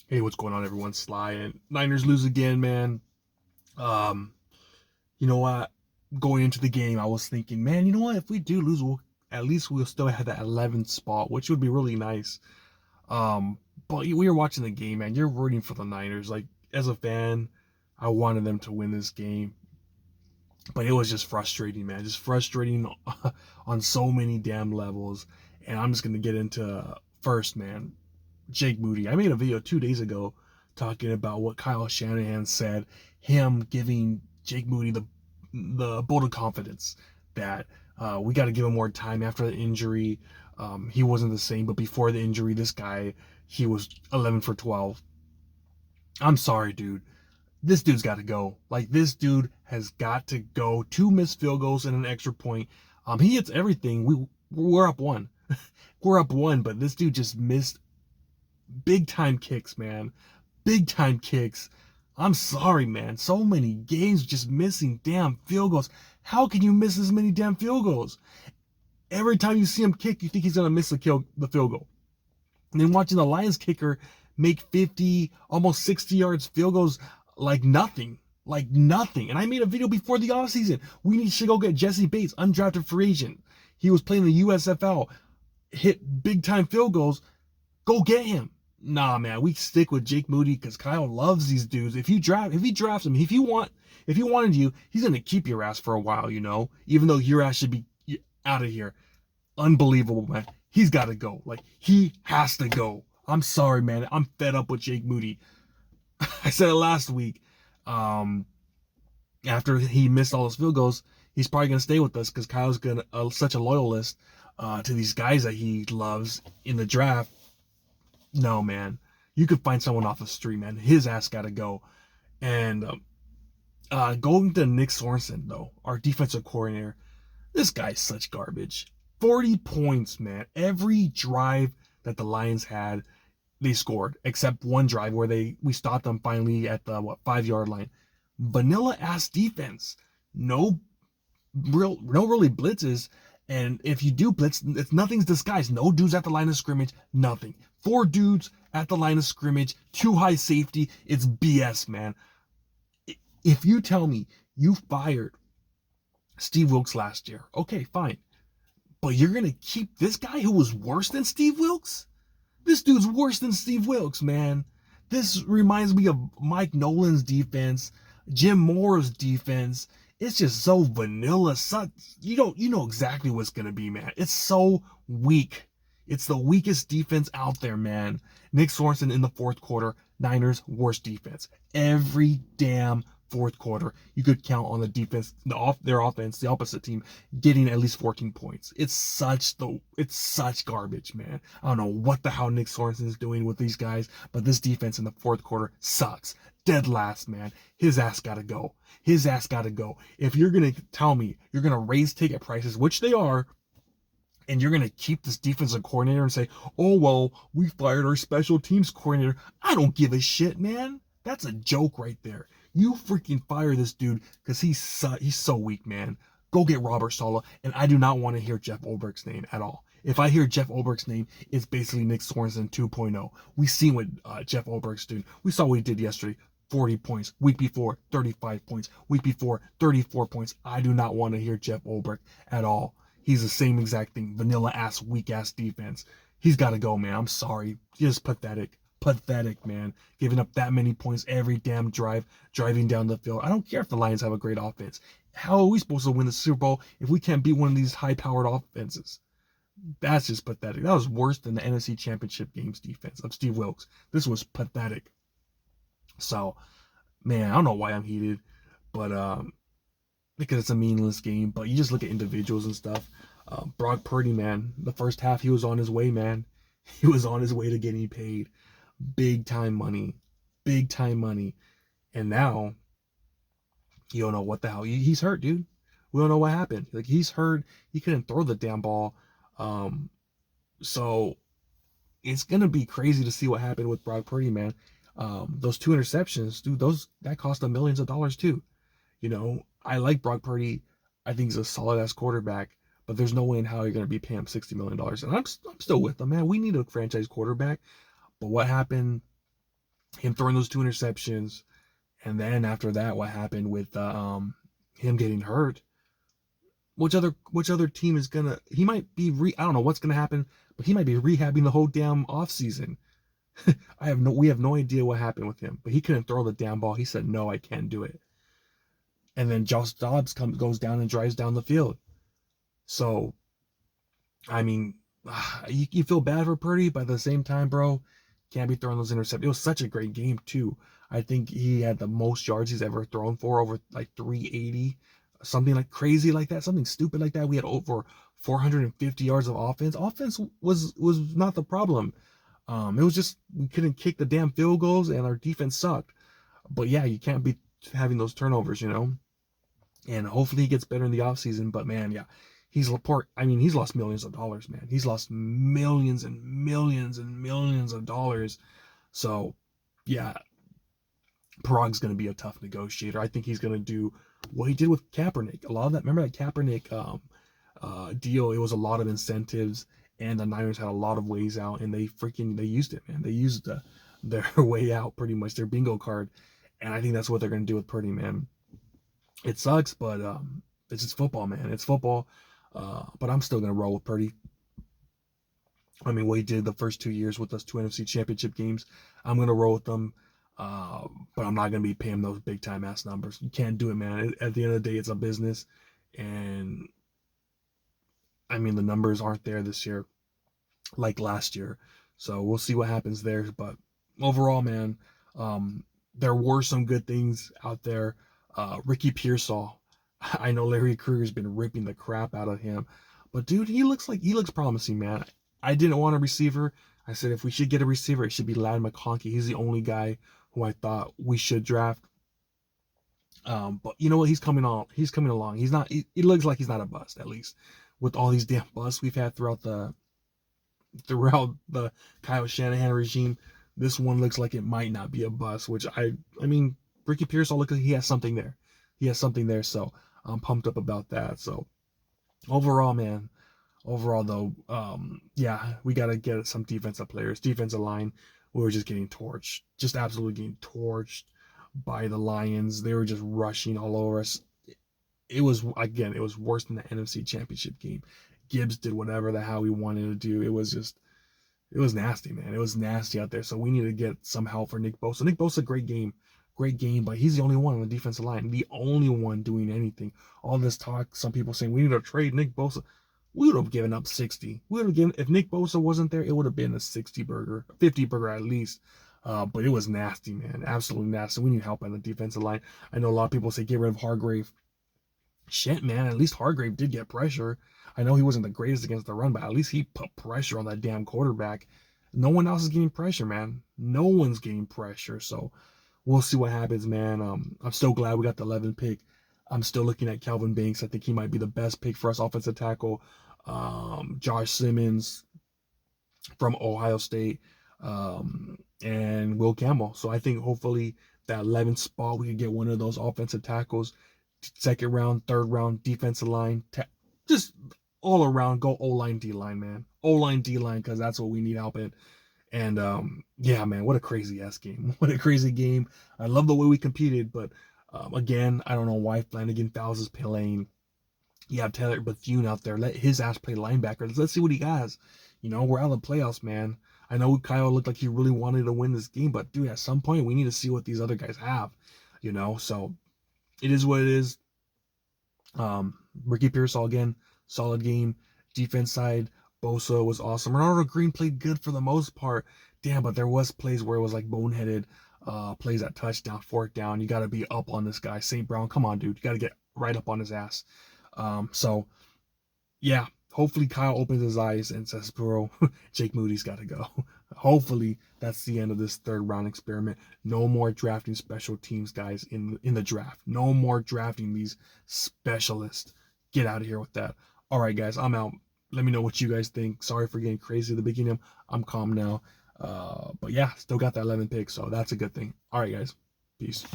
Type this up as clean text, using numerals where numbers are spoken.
Hey, what's going on, everyone? Sly and Niners lose again, man. Um, you know what? Going into the game, I was thinking, man, you know what? If we do lose, at least we'll still have that 11th spot, which would be really nice. But we were watching the game, man. You're rooting for the Niners. Like, as a fan, I wanted them to win this game, but it was just frustrating, man. Just frustrating on so many damn levels. And I'm just gonna get into first, man. Jake Moody. I made a video 2 days ago talking about what Kyle Shanahan said, him giving Jake Moody the vote of confidence that we got to give him more time after the injury. He wasn't the same, but before the injury, this guy, he was 11 for 12. I'm sorry, dude. This dude's got to go. Like, this dude has got to go. Two missed field goals and an extra point. He hits everything. We're up one. We're up one, but this dude just missed big time kicks, man. Big time kicks. I'm sorry, man. So many games just missing damn field goals. How can you miss as many damn field goals? Every time you see him kick, you think he's gonna miss the field goal. And then watching the Lions kicker make 50, almost 60 yards field goals like nothing. Like nothing. And I made a video before the offseason. We need to go get Jesse Bates, undrafted free agent. He was playing the USFL, hit big time field goals. Go get him. Nah, man, we stick with Jake Moody because Kyle loves these dudes. If he drafts him, if he wanted you, he's gonna keep your ass for a while, even though your ass should be out of here. Unbelievable, man. He's got to go. Like, he has to go. I'm sorry, man. I'm fed up with Jake Moody. I said it last week. Um, After he missed all his field goals, he's probably gonna stay with us because Kyle's gonna such a loyalist to these guys that he loves in the draft. No, man. You could find someone off the street, man. His ass got to go. And going to Nick Sorensen, though, our defensive coordinator, this guy's such garbage. 40 points, man. Every drive that the Lions had, they scored, except one drive where we stopped them finally at the 5 yard line. Vanilla ass defense. No no really blitzes. And if you do blitz, it's nothing's disguised. No dudes at the line of scrimmage, nothing. Four dudes at the line of scrimmage, too high safety. It's BS, man. If you tell me you fired Steve Wilkes last year, okay, fine. But you're going to keep this guy who was worse than Steve Wilkes? This dude's worse than Steve Wilkes, man. This reminds me of Mike Nolan's defense, Jim Moore's defense. It's just so vanilla. You know exactly what's gonna be, man. It's so weak. It's the weakest defense out there, man. Nick Sorensen in the fourth quarter, Niners worst defense. Every damn fourth quarter, you could count on the defense, their offense, the opposite team, getting at least 14 points. It's such garbage, man. I don't know what the hell Nick Sorensen is doing with these guys, but this defense in the fourth quarter sucks. Dead last, man. His ass gotta go. His ass gotta go. If you're gonna tell me you're gonna raise ticket prices, which they are, and you're gonna keep this defensive coordinator and say, "Oh well, we fired our special teams coordinator," I don't give a shit, man. That's a joke right there. You freaking fire this dude because he's so weak, man. Go get Robert Saleh, and I do not want to hear Jeff Olberg's name at all. If I hear Jeff Olberg's name, it's basically Nick Sorensen 2.0. We seen what Jeff Olberg's doing. We saw what he did yesterday. 40 points. Week before, 35 points. Week before, 34 points. I do not want to hear Jeff Olberg at all. He's the same exact thing. Vanilla ass, weak ass defense. He's got to go, man. I'm sorry. Just pathetic. Pathetic, man. Giving up that many points every damn drive, driving down the field. I don't care if the Lions have a great offense. How are we supposed to win the Super Bowl if we can't beat one of these high-powered offenses? That's just pathetic. That was worse than the NFC Championship games defense of Steve Wilkes. This was pathetic. So, man, I don't know why I'm heated, but because it's a meaningless game. But you just look at individuals and stuff. Brock Purdy, man, the first half he was on his way, man. He was on his way to getting paid big time money, big time money, and now you don't know what the hell. He's hurt, dude. We don't know what happened. Like, he's hurt. He couldn't throw the damn ball. So it's gonna be crazy to see what happened with Brock Purdy, man. Those two interceptions, dude, that cost him millions of dollars too. I like Brock Purdy. I think he's a solid ass quarterback, but there's no way in how you're gonna be paying him $60 million. And I'm still with him, man. We need a franchise quarterback. But what happened him throwing those 2 interceptions, and then after that, what happened with him getting hurt? Which other team is gonna? He might be I don't know what's gonna happen, but he might be rehabbing the whole damn off season. We have no idea what happened with him, but he couldn't throw the damn ball. He said, "No, I can't do it." And then Josh Dobbs goes down and drives down the field. So, I mean, you feel bad for Purdy, but at the same time, bro, can't be throwing those interceptions. It was such a great game too. I think he had the most yards he's ever thrown for, over like 380, something like crazy like that, something stupid like that. We had over 450 yards of offense. Offense was not the problem. It was just we couldn't kick the damn field goals, and our defense sucked. But yeah, you can't be having those turnovers, you know. And hopefully he gets better in the offseason. But man, yeah, he's lost millions of dollars, man. He's lost millions and millions and millions of dollars. So yeah, Parag's going to be a tough negotiator. I think he's going to do what he did with Kaepernick. A lot of that, remember that Kaepernick deal? It was a lot of incentives, and the Niners had a lot of ways out, and they used it, man. They used their way out, pretty much their bingo card, and I think that's what they're going to do with Purdy, man. It sucks, but it's just football, man. It's football. But I'm still going to roll with Purdy. I mean, what he did the first 2 years with us 2 NFC championship games, I'm going to roll with them. But I'm not going to be paying those big time ass numbers. You can't do it, man. At the end of the day, it's a business. And I mean, the numbers aren't there this year like last year. So we'll see what happens there. But overall, man, there were some good things out there. Ricky Pearsall. I know Larry Krueger's been ripping the crap out of him, but dude, he looks promising, man. I didn't want a receiver. I said if we should get a receiver, it should be Ladd McConkey. He's the only guy who I thought we should draft. But you know what? He's coming on. He's coming along. He's not. He looks like he's not a bust, at least with all these damn busts we've had throughout the Kyle Shanahan regime. This one looks like it might not be a bust. Which I mean, Ricky Pearsall looks like he has something there. He has something there. So I'm pumped up about that. So overall, man. Overall, though, yeah, we got to get some defensive players. Defensive line, we were just getting torched. Just absolutely getting torched by the Lions. They were just rushing all over us. It was worse than the NFC Championship game. Gibbs did whatever the hell he wanted to do. It was nasty, man. It was nasty out there. So we need to get some help for Nick Bosa. Nick Bosa, great game, but he's the only one on the defensive line, the only one doing anything. All this talk, some people saying we need to trade Nick Bosa. We would have given up 60. We would have given, if Nick Bosa wasn't there, it would have been a 60 burger, 50 burger at least. But it was nasty, man. Absolutely nasty. We need help on the defensive line. I know a lot of people say get rid of Hargrave. Shit, man. At least Hargrave did get pressure. I know he wasn't the greatest against the run, but at least he put pressure on that damn quarterback. No one else is getting pressure, man. No one's getting pressure. So we'll see what happens, man. I'm so glad we got the 11th pick. I'm still looking at Calvin Banks. I think he might be the best pick for us, offensive tackle. Josh Simmons from Ohio State, and Will Campbell. So I think hopefully that 11th spot, we could get one of those offensive tackles. Second round, third round, defensive line, just all around, go O-line, D-line, man. O-line, D-line, because that's what we need help in. And yeah, man, what a crazy ass game. What a crazy game. I love the way we competed, but again, I don't know why Flanagan fouls his playing. You have Taylor Bethune out there. Let his ass play linebacker. Let's see what he has. You know, we're out of the playoffs, man. I know Kyle looked like he really wanted to win this game, but dude, at some point we need to see what these other guys have. You know, so it is what it is. Ricky Pearsall again, solid game. Defense side, Bosa was awesome. Ronaldo Green played good for the most part. Damn, but there was plays where it was like boneheaded. Plays at touchdown, fourth down. You got to be up on this guy. St. Brown, come on, dude. You got to get right up on his ass. So, yeah, hopefully Kyle opens his eyes and says, bro, Jake Moody's got to go. Hopefully that's the end of this third round experiment. No more drafting special teams guys in the draft. No more drafting these specialists. Get out of here with that. All right, guys, I'm out. Let me know what you guys think. Sorry for getting crazy at the beginning. I'm calm now. But yeah, still got that 11 pick, so that's a good thing. All right, guys. Peace.